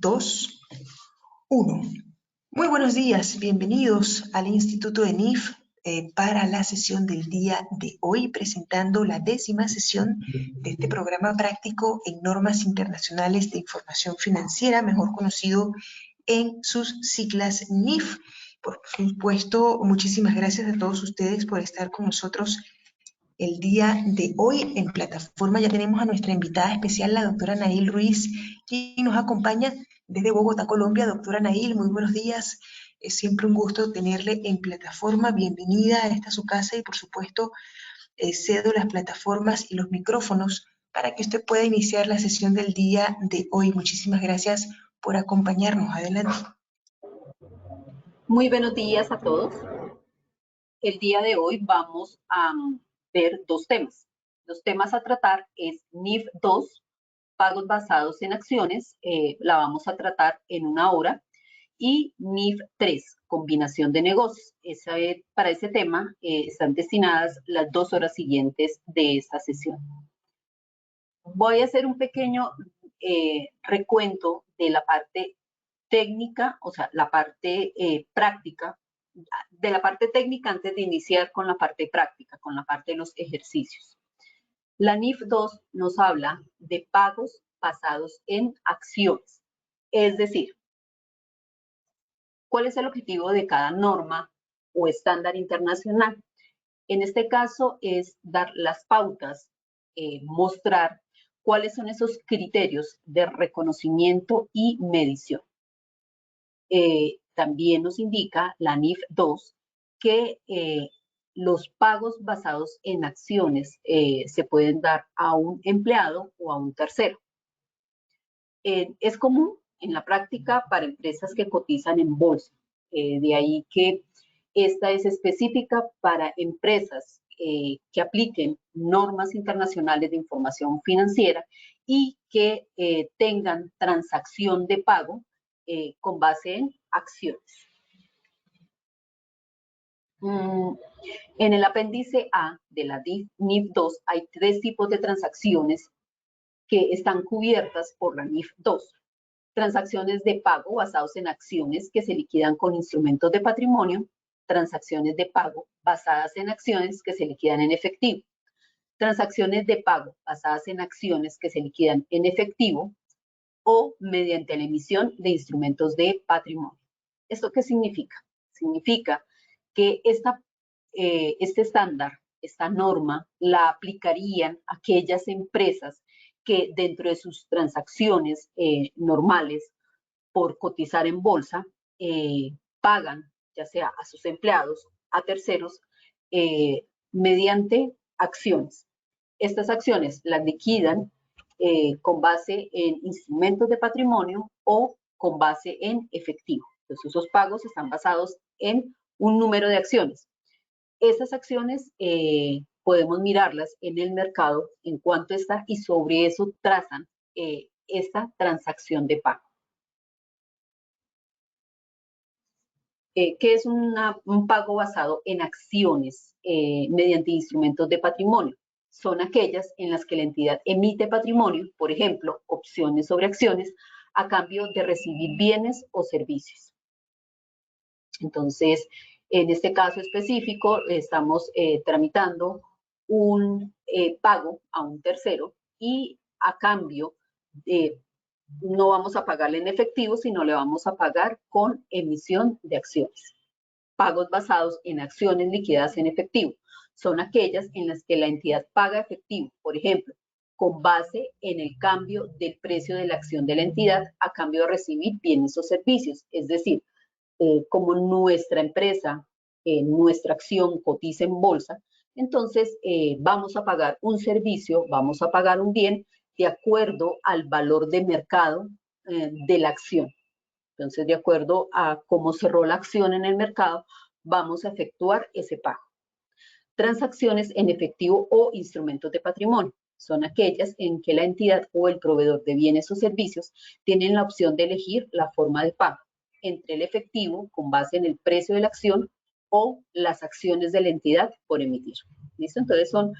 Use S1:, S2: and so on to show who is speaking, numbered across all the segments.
S1: 2, 1. Muy buenos días, bienvenidos al Instituto de NIF para la sesión del día de hoy, presentando la 10ª sesión de este programa práctico en normas internacionales de información financiera, mejor conocido en sus siglas NIF. Por supuesto, muchísimas gracias a todos ustedes por estar con nosotros el día de hoy. En plataforma ya tenemos a nuestra invitada especial, la doctora Nail Ruiz, quien nos acompaña desde Bogotá, Colombia. Doctora Nail, muy buenos días. Es siempre un gusto tenerle en plataforma. Bienvenida a esta su casa y, por supuesto, cedo las plataformas y los micrófonos para que usted pueda iniciar la sesión del día de hoy. Muchísimas gracias por acompañarnos. Adelante.
S2: Muy buenos días a todos. El día de hoy vamos a ver dos temas. Los temas a tratar es NIF 2, pagos basados en acciones, la vamos a tratar en 1 hora, y NIF 3, combinación de negocios. Para ese tema están destinadas las 2 horas siguientes de esta sesión. Voy a hacer un pequeño recuento de la parte técnica, o sea, la parte práctica, de la parte técnica antes de iniciar con la parte práctica, con la parte de los ejercicios. La NIF 2 nos habla de pagos basados en acciones, es decir, ¿cuál es el objetivo de cada norma o estándar internacional? En este caso es dar las pautas, mostrar cuáles son esos criterios de reconocimiento y medición. También nos indica la NIF 2 que los pagos basados en acciones se pueden dar a un empleado o a un tercero. Es común en la práctica para empresas que cotizan en bolsa. De ahí que esta es específica para empresas que apliquen normas internacionales de información financiera y que tengan transacción de pago con base en acciones. En el apéndice A de la NIF 2 hay 3 tipos de transacciones que están cubiertas por la NIF 2. Transacciones de pago basados en acciones que se liquidan con instrumentos de patrimonio, transacciones de pago basadas en acciones que se liquidan en efectivo, transacciones de pago basadas en acciones que se liquidan en efectivo o mediante la emisión de instrumentos de patrimonio. ¿Esto qué significa? Significa que este estándar, esta norma, la aplicarían aquellas empresas que dentro de sus transacciones normales por cotizar en bolsa, pagan ya sea a sus empleados, a terceros, mediante acciones. Estas acciones las liquidan con base en instrumentos de patrimonio o con base en efectivo. Entonces, esos pagos están basados en un número de acciones. Esas acciones podemos mirarlas en el mercado en cuanto está y sobre eso trazan esta transacción de pago. ¿Qué es un pago basado en acciones mediante instrumentos de patrimonio? Son aquellas en las que la entidad emite patrimonio, por ejemplo, opciones sobre acciones, a cambio de recibir bienes o servicios. Entonces, en este caso específico, estamos tramitando un pago a un tercero y a cambio no vamos a pagarle en efectivo, sino le vamos a pagar con emisión de acciones. Pagos basados en acciones liquidadas en efectivo son aquellas en las que la entidad paga efectivo, por ejemplo, con base en el cambio del precio de la acción de la entidad a cambio de recibir bienes o servicios. Es decir, como nuestra empresa, nuestra acción cotiza en bolsa, entonces vamos a pagar un servicio, vamos a pagar un bien de acuerdo al valor de mercado de la acción. Entonces, de acuerdo a cómo cerró la acción en el mercado, vamos a efectuar ese pago. Transacciones en efectivo o instrumentos de patrimonio son aquellas en que la entidad o el proveedor de bienes o servicios tienen la opción de elegir la forma de pago entre el efectivo con base en el precio de la acción o las acciones de la entidad por emitir. ¿Listo? Entonces son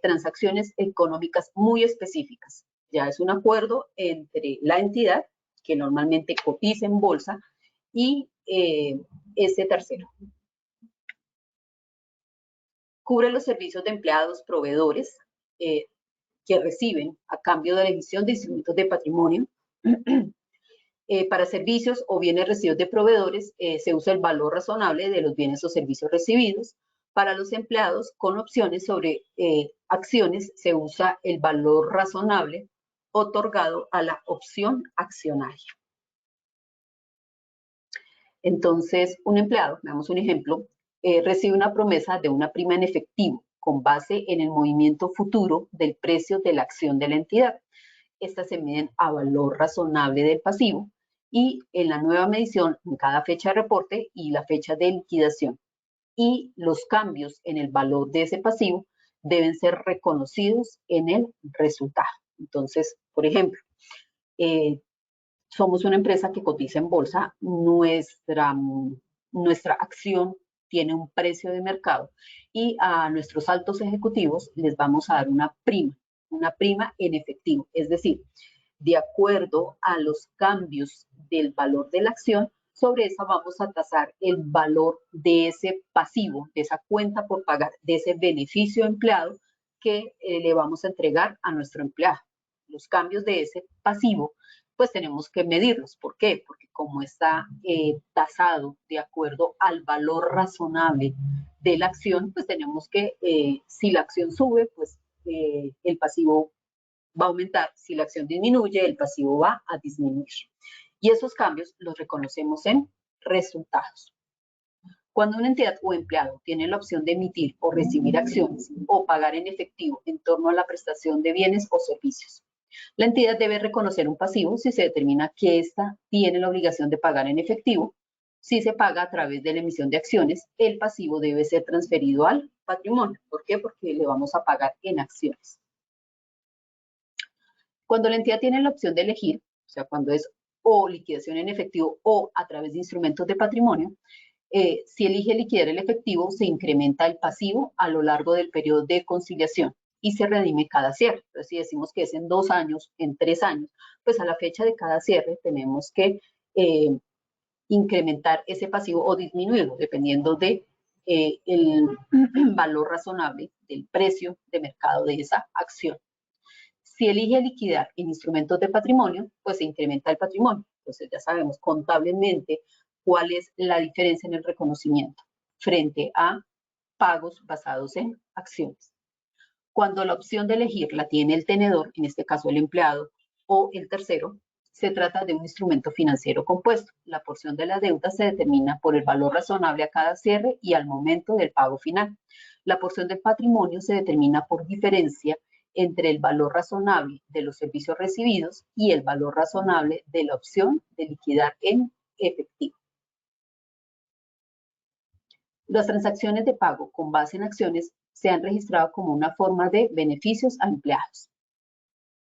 S2: transacciones económicas muy específicas. Ya es un acuerdo entre la entidad que normalmente cotiza en bolsa, y este tercero. Cubre los servicios de empleados, proveedores, que reciben a cambio de la emisión de instrumentos de patrimonio. Para servicios o bienes recibidos de proveedores, se usa el valor razonable de los bienes o servicios recibidos. Para los empleados con opciones sobre acciones, se usa el valor razonable otorgado a la opción accionaria. Entonces, un empleado, veamos un ejemplo, recibe una promesa de una prima en efectivo con base en el movimiento futuro del precio de la acción de la entidad. Estas se miden a valor razonable del pasivo y en la nueva medición en cada fecha de reporte y la fecha de liquidación. Y los cambios en el valor de ese pasivo deben ser reconocidos en el resultado. Entonces, por ejemplo, somos una empresa que cotiza en bolsa, nuestra acción tiene un precio de mercado y a nuestros altos ejecutivos les vamos a dar una prima en efectivo, es decir, de acuerdo a los cambios del valor de la acción, sobre esa vamos a tasar el valor de ese pasivo, de esa cuenta por pagar, de ese beneficio empleado que le vamos a entregar a nuestro empleado. Los cambios de ese pasivo, pues tenemos que medirlos. ¿Por qué? Porque como está tasado de acuerdo al valor razonable de la acción, pues tenemos que, si la acción sube, pues el pasivo va a aumentar. Si la acción disminuye, el pasivo va a disminuir. Y esos cambios los reconocemos en resultados. Cuando una entidad o empleado tiene la opción de emitir o recibir acciones o pagar en efectivo en torno a la prestación de bienes o servicios, la entidad debe reconocer un pasivo si se determina que ésta tiene la obligación de pagar en efectivo. Si se paga a través de la emisión de acciones, el pasivo debe ser transferido al patrimonio. ¿Por qué? Porque le vamos a pagar en acciones. Cuando la entidad tiene la opción de elegir, o sea, cuando es o liquidación en efectivo o a través de instrumentos de patrimonio, si elige liquidar el efectivo, se incrementa el pasivo a lo largo del periodo de conciliación y se redime cada cierre. Entonces, si decimos que es en 2 años, en 3 años, pues a la fecha de cada cierre tenemos que incrementar ese pasivo o disminuirlo, dependiendo de el valor razonable del precio de mercado de esa acción. Si elige liquidar en instrumentos de patrimonio, pues se incrementa el patrimonio. Entonces ya sabemos contablemente cuál es la diferencia en el reconocimiento frente a pagos basados en acciones. Cuando la opción de elegir la tiene el tenedor, en este caso el empleado o el tercero, se trata de un instrumento financiero compuesto. La porción de la deuda se determina por el valor razonable a cada cierre y al momento del pago final. La porción del patrimonio se determina por diferencia entre el valor razonable de los servicios recibidos y el valor razonable de la opción de liquidar en efectivo. Las transacciones de pago con base en acciones se han registrado como una forma de beneficios a empleados.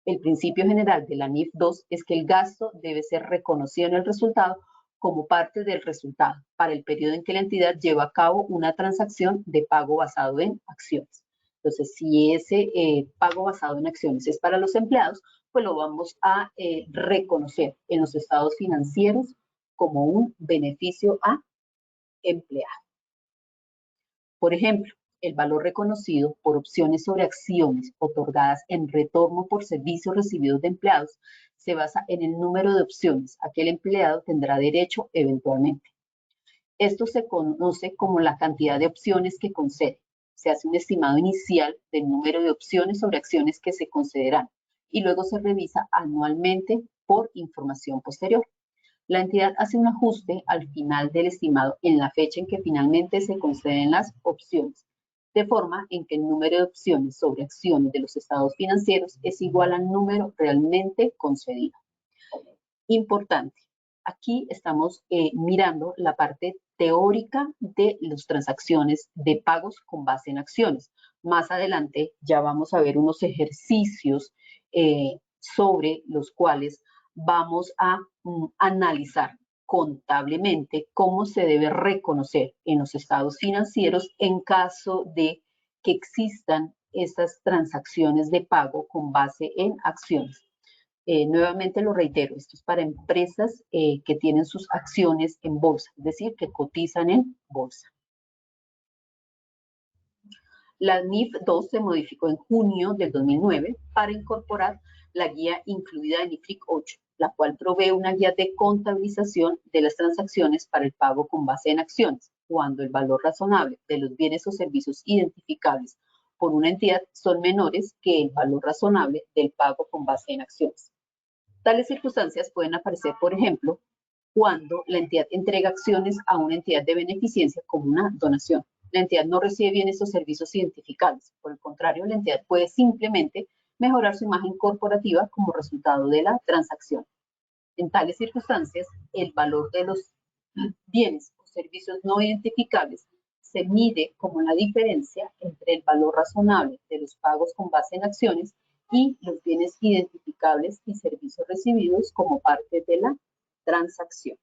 S2: El principio general de la NIF 2 es que el gasto debe ser reconocido en el resultado como parte del resultado para el periodo en que la entidad lleva a cabo una transacción de pago basado en acciones. Entonces, si ese pago basado en acciones es para los empleados, pues lo vamos a reconocer en los estados financieros como un beneficio a empleado. Por ejemplo, el valor reconocido por opciones sobre acciones otorgadas en retorno por servicios recibidos de empleados se basa en el número de opciones a que el empleado tendrá derecho eventualmente. Esto se conoce como la cantidad de opciones que concede. Se hace un estimado inicial del número de opciones sobre acciones que se concederán y luego se revisa anualmente por información posterior. La entidad hace un ajuste al final del estimado en la fecha en que finalmente se conceden las opciones, de forma en que el número de opciones sobre acciones de los estados financieros es igual al número realmente concedido. Importante, aquí estamos mirando la parte teórica de las transacciones de pagos con base en acciones. Más adelante ya vamos a ver unos ejercicios sobre los cuales vamos a analizar contablemente cómo se debe reconocer en los estados financieros en caso de que existan estas transacciones de pago con base en acciones. Nuevamente lo reitero, esto es para empresas que tienen sus acciones en bolsa, es decir, que cotizan en bolsa. La NIF 2 se modificó en junio del 2009 para incorporar la guía incluida en IFRIC 8, la cual provee una guía de contabilización de las transacciones para el pago con base en acciones, cuando el valor razonable de los bienes o servicios identificables por una entidad son menores que el valor razonable del pago con base en acciones. Tales circunstancias pueden aparecer, por ejemplo, cuando la entidad entrega acciones a una entidad de beneficencia como una donación. La entidad no recibe bienes o servicios identificables. Por el contrario, la entidad puede simplemente mejorar su imagen corporativa como resultado de la transacción. En tales circunstancias, el valor de los bienes o servicios no identificables se mide como la diferencia entre el valor razonable de los pagos con base en acciones y los bienes identificables y servicios recibidos como parte de la transacción.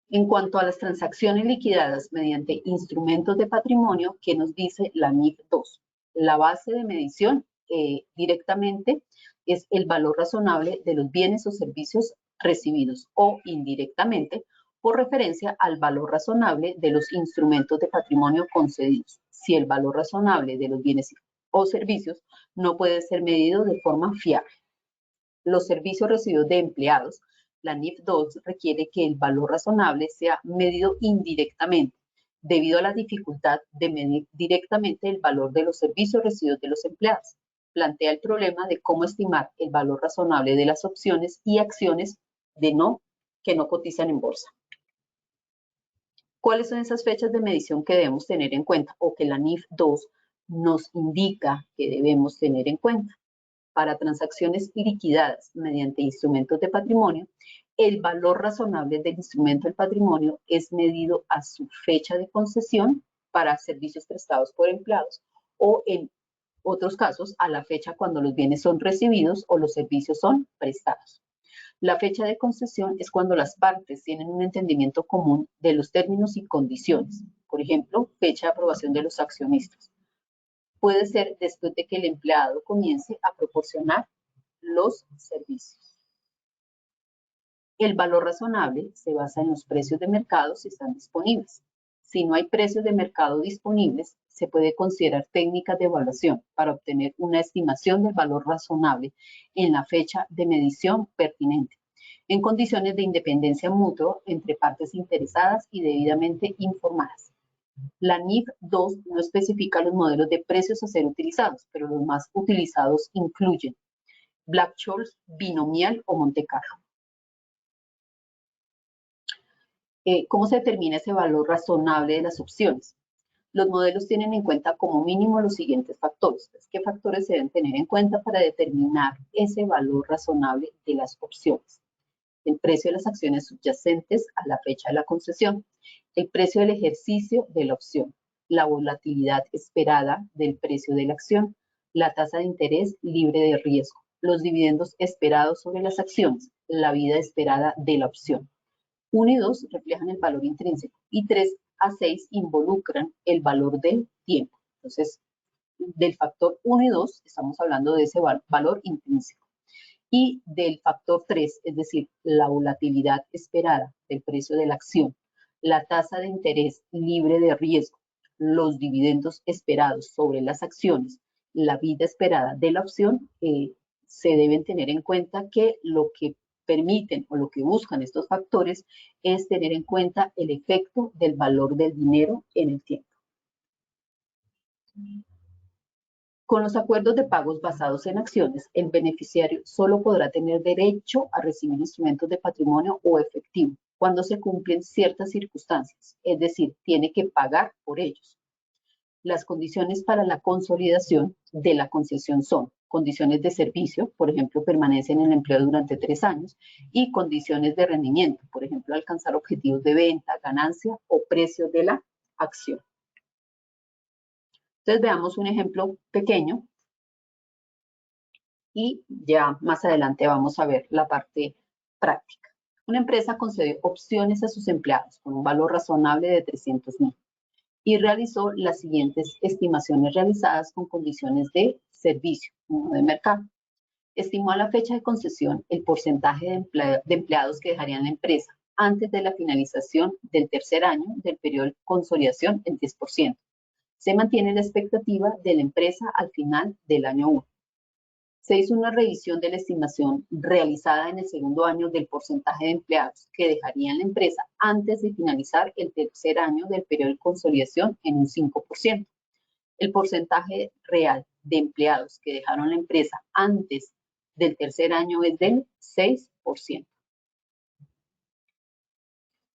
S2: En cuanto a las transacciones liquidadas mediante instrumentos de patrimonio, ¿qué nos dice la NIF 2? La base de medición directamente es el valor razonable de los bienes o servicios recibidos o indirectamente por referencia al valor razonable de los instrumentos de patrimonio concedidos, si el valor razonable de los bienes o servicios no puede ser medido de forma fiable. Los servicios recibidos de empleados, la NIF 2 requiere que el valor razonable sea medido indirectamente, debido a la dificultad de medir directamente el valor de los servicios recibidos de los empleados. Plantea el problema de cómo estimar el valor razonable de las opciones y acciones que no cotizan en bolsa. ¿Cuáles son esas fechas de medición que debemos tener en cuenta o que la NIF 2 nos indica que debemos tener en cuenta? Para transacciones liquidadas mediante instrumentos de patrimonio, el valor razonable del instrumento del patrimonio es medido a su fecha de concesión para servicios prestados por empleados o en otros casos a la fecha cuando los bienes son recibidos o los servicios son prestados. La fecha de concesión es cuando las partes tienen un entendimiento común de los términos y condiciones. Por ejemplo, fecha de aprobación de los accionistas. Puede ser después de que el empleado comience a proporcionar los servicios. El valor razonable se basa en los precios de mercado si están disponibles. Si no hay precios de mercado disponibles, se puede considerar técnicas de evaluación para obtener una estimación del valor razonable en la fecha de medición pertinente, en condiciones de independencia mutua entre partes interesadas y debidamente informadas. La NIF 2 no especifica los modelos de precios a ser utilizados, pero los más utilizados incluyen Black-Scholes, binomial o Monte Carlo. ¿Cómo se determina ese valor razonable de las opciones? Los modelos tienen en cuenta como mínimo los siguientes factores. ¿Qué factores se deben tener en cuenta para determinar ese valor razonable de las opciones? El precio de las acciones subyacentes a la fecha de la concesión, el precio del ejercicio de la opción, la volatilidad esperada del precio de la acción, la tasa de interés libre de riesgo, los dividendos esperados sobre las acciones, la vida esperada de la opción. 1 y 2 reflejan el valor intrínseco y 3 a 6 involucran el valor del tiempo. Entonces, del factor 1 y 2 estamos hablando de ese valor intrínseco. Y del factor 3, es decir, la volatilidad esperada del precio de la acción, la tasa de interés libre de riesgo, los dividendos esperados sobre las acciones, la vida esperada de la opción, se deben tener en cuenta que lo que permiten o lo que buscan estos factores es tener en cuenta el efecto del valor del dinero en el tiempo. Con los acuerdos de pagos basados en acciones, el beneficiario solo podrá tener derecho a recibir instrumentos de patrimonio o efectivo cuando se cumplen ciertas circunstancias, es decir, tiene que pagar por ellos. Las condiciones para la consolidación de la concesión son condiciones de servicio, por ejemplo, permanencia en el empleo durante 3 años, y condiciones de rendimiento, por ejemplo, alcanzar objetivos de venta, ganancia o precio de la acción. Entonces veamos un ejemplo pequeño y ya más adelante vamos a ver la parte práctica. Una empresa concede opciones a sus empleados con un valor razonable de 300.000 y realizó las siguientes estimaciones realizadas con condiciones de servicio, no de mercado. estimó a la fecha de concesión el porcentaje de empleados que dejarían la empresa antes de la finalización del tercer año del periodo de consolidación en 10%. Se mantiene la expectativa de la empresa al final del año 1. Se hizo una revisión de la estimación realizada en el segundo año del porcentaje de empleados que dejarían la empresa antes de finalizar el tercer año del periodo de consolidación en un 5%. El porcentaje real de empleados que dejaron la empresa antes del tercer año es del 6%.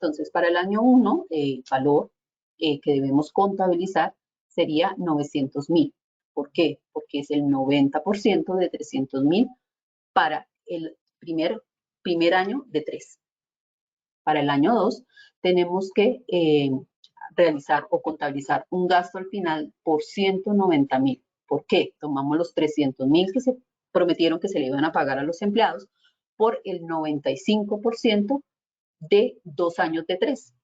S2: Entonces, para el año 1, el valor que debemos contabilizar sería 900.000. ¿Por qué? Porque es el 90% de 300.000 para el primer año de 3. Para el año 2, tenemos que realizar o contabilizar un gasto al final por 190.000. ¿Por qué? Tomamos los 300.000 que se prometieron que se le iban a pagar a los empleados por el 95% de 2 años de 3.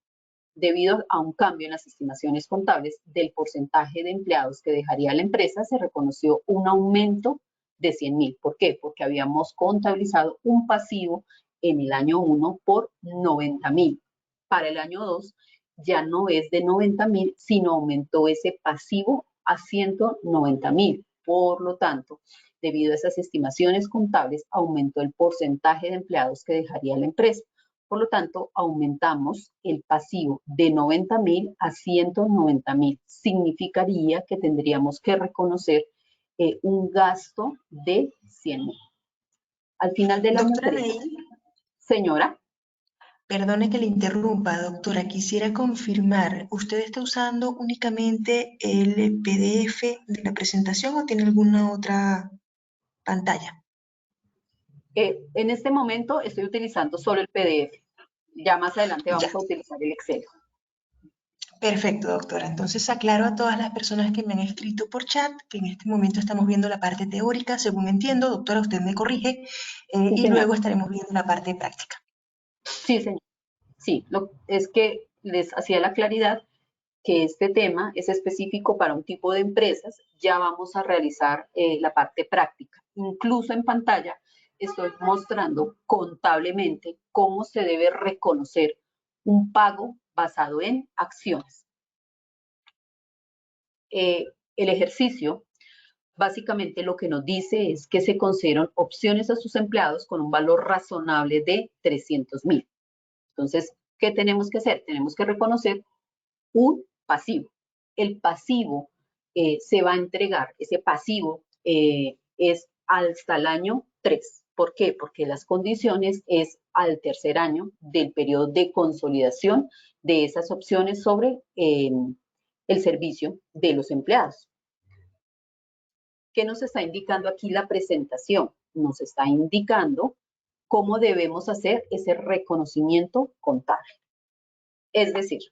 S2: Debido a un cambio en las estimaciones contables del porcentaje de empleados que dejaría la empresa, se reconoció un aumento de 100.000. ¿Por qué? Porque habíamos contabilizado un pasivo en el año 1 por 90.000. Para el año 2 ya no es de 90.000, sino aumentó ese pasivo a 190.000. Por lo tanto, debido a esas estimaciones contables, aumentó el porcentaje de empleados que dejaría la empresa. Por lo tanto, aumentamos el pasivo de 90.000 a 190.000. Significaría que tendríamos que reconocer un gasto de 100.000. Al final del año 3, señora.
S1: Perdone que le interrumpa, doctora. Quisiera confirmar, ¿usted está usando únicamente el PDF de la presentación o tiene alguna otra pantalla?
S2: En este momento estoy utilizando solo el PDF. Ya más adelante vamos
S1: Ya.
S2: a utilizar el Excel.
S1: Perfecto, doctora. Entonces aclaro a todas las personas que me han escrito por chat que en este momento estamos viendo la parte teórica, según entiendo. Doctora, usted me corrige, y
S2: señor.
S1: luego estaremos viendo la parte práctica.
S2: Sí, señor. Sí, es que les hacía la claridad que este tema es específico para un tipo de empresas. Ya vamos a realizar la parte práctica. Incluso en pantalla estoy mostrando contablemente cómo se debe reconocer un pago basado en acciones. El ejercicio básicamente lo que nos dice es que se concedieron opciones a sus empleados con un valor razonable de 300.000. Entonces, ¿qué tenemos que hacer? Tenemos que reconocer un pasivo. El pasivo se va a entregar, ese pasivo es hasta el año 3. ¿Por qué? Porque las condiciones es al tercer año del periodo de consolidación de esas opciones sobre el servicio de los empleados. ¿Qué nos está indicando aquí la presentación? Nos está indicando cómo debemos hacer ese reconocimiento contable. Es decir,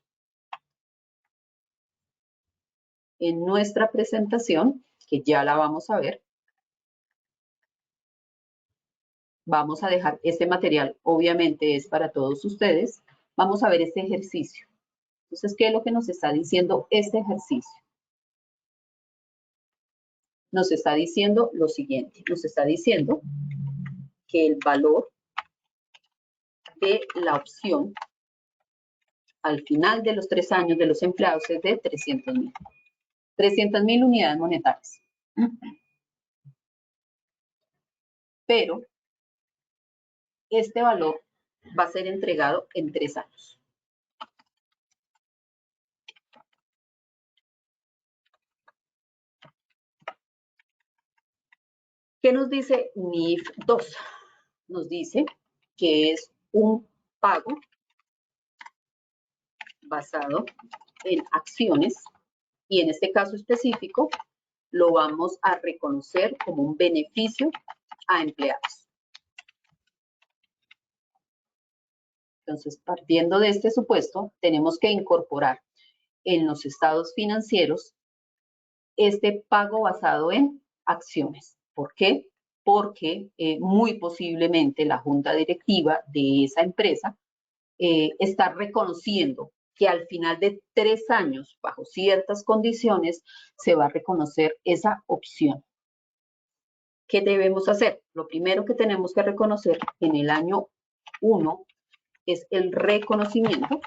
S2: en nuestra presentación, que ya la vamos a ver, vamos a dejar este material, obviamente es para todos ustedes, vamos a ver este ejercicio. Entonces, ¿qué es lo que nos está diciendo este ejercicio? Nos está diciendo lo siguiente, nos está diciendo que el valor de la opción al final de los 3 años de los empleados es de 300.000. 300.000 unidades monetarias. Pero este valor va a ser entregado en 3 años. ¿Qué nos dice NIF 2? Nos dice que es un pago basado en acciones y en este caso específico lo vamos a reconocer como un beneficio a empleados. Entonces, partiendo de este supuesto, tenemos que incorporar en los estados financieros este pago basado en acciones. ¿Por qué? Porque muy posiblemente la junta directiva de esa empresa está reconociendo que al final de 3 años, bajo ciertas condiciones, se va a reconocer esa opción. ¿qué debemos hacer? Lo primero que tenemos que reconocer en el año 1 es el reconocimiento,